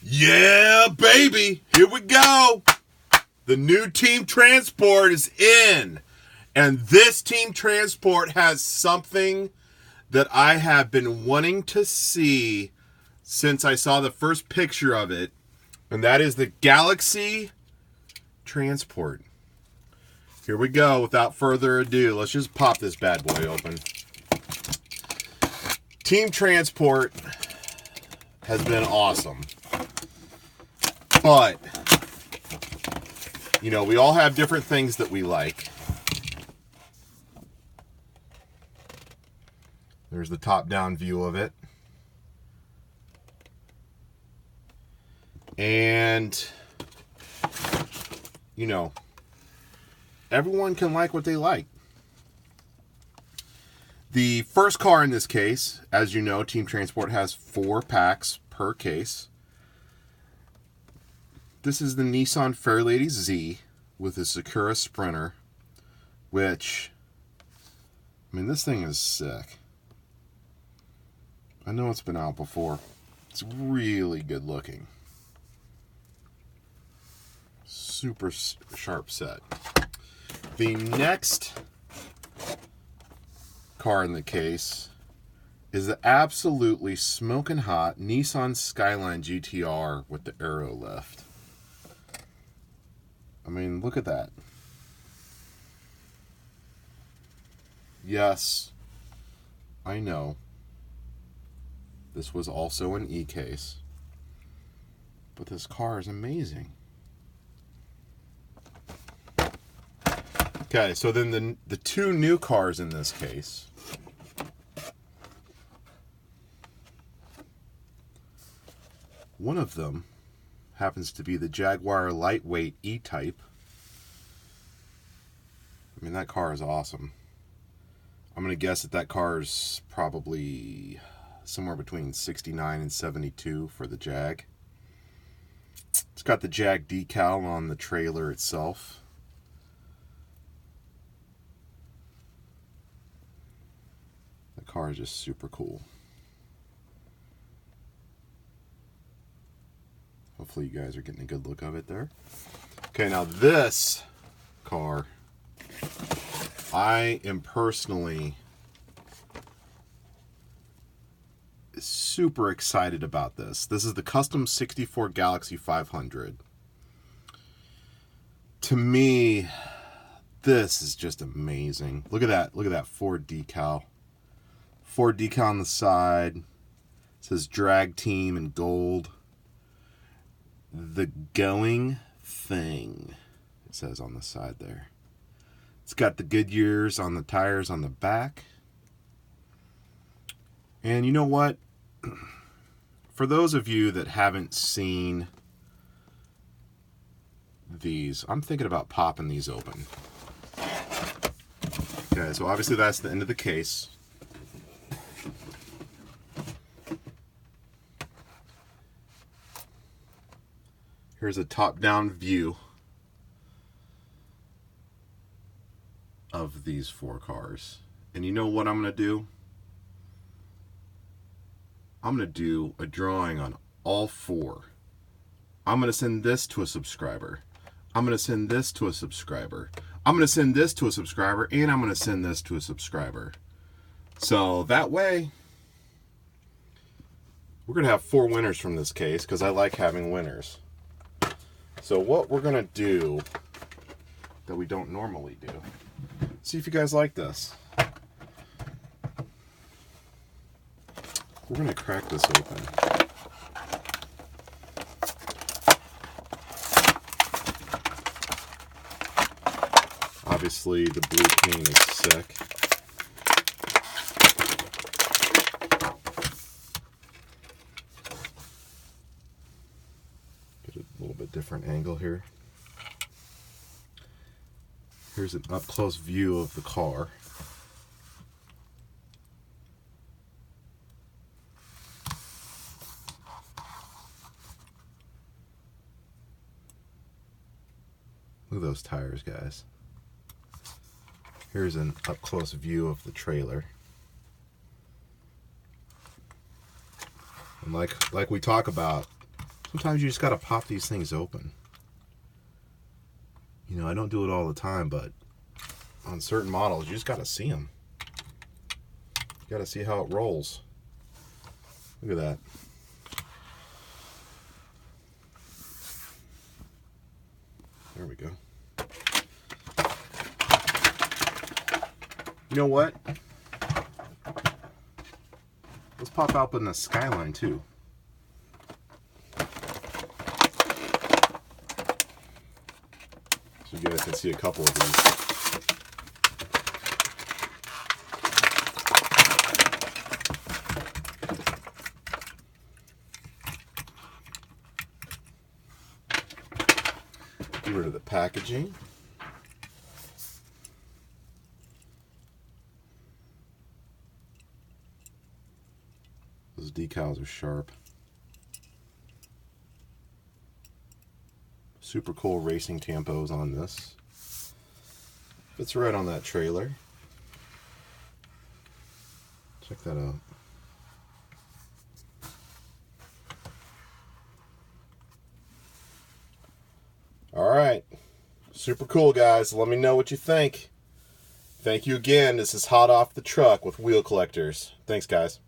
Yeah, baby, here we go. The new Team Transport is in. And this Team Transport has something that I have been wanting to see since I saw the first picture of it. And that is the Galaxie Transport. Here we go. Without further ado, let's just pop this bad boy open. Team Transport has been awesome. But, you know, we all have different things that we like. There's the top-down view of it. And, you know, everyone can like what they like. The first car in this case, as you know, Team Transport has 4 packs per case. This is the Nissan Fairlady Z with the Sakura Sprinter, which, I mean, this thing is sick. I know it's been out before. It's really good looking. Super sharp set. The next car in the case is the absolutely smoking hot Nissan Skyline GT-R with the Aero Lift. I mean, look at that. Yes, I know. This was also an E-case. But this car is amazing. Okay, so then the 2 new cars in this case. One of them happens to be the Jaguar Lightweight E-Type. I mean, that car is awesome. I'm going to guess that car is probably somewhere between 69 and 72 for the Jag. It's got the Jag decal on the trailer itself. The car is just super cool. Hopefully you guys are getting a good look of it there. Okay, now this car, I am personally super excited about this. This is the Custom 64 Galaxie 500. To me, this is just amazing. Look at that. Look at that Ford decal. Ford decal on the side. It says Drag Team in gold. The Going Thing, it says on the side there. It's got the Goodyears on the tires on the back. And you know what? For those of you that haven't seen these, I'm thinking about popping these open. Okay, so obviously that's the end of the case. Here's a top-down view of these 4 cars. And you know what I'm going to do? I'm going to do a drawing on all 4. I'm going to send this to a subscriber. I'm going to send this to a subscriber. I'm going to send this to a subscriber. And I'm going to send this to a subscriber. So that way, we're going to have 4 winners from this case because I like having winners. So what we're going to do that we don't normally do, see if you guys like this. We're going to crack this open. Obviously the blue paint is sick. Different angle here. Here's an up-close view of the car. Look at those tires, guys. Here's an up-close view of the trailer. And like we talk about, Sometimes you just got to pop these things open. You know, I don't do it all the time, but on certain models, you just got to see them. You got to see how it rolls. Look at that. There we go. You know what? Let's pop open the Skyline too. So you guys can see a couple of these. Get rid of the packaging. Those decals are sharp. Super cool racing tampos on this. Fits right on that trailer. Check that out. Alright. Super cool, guys. Let me know what you think. Thank you again. This is Hot Off the Truck with Wheel Collectors. Thanks, guys.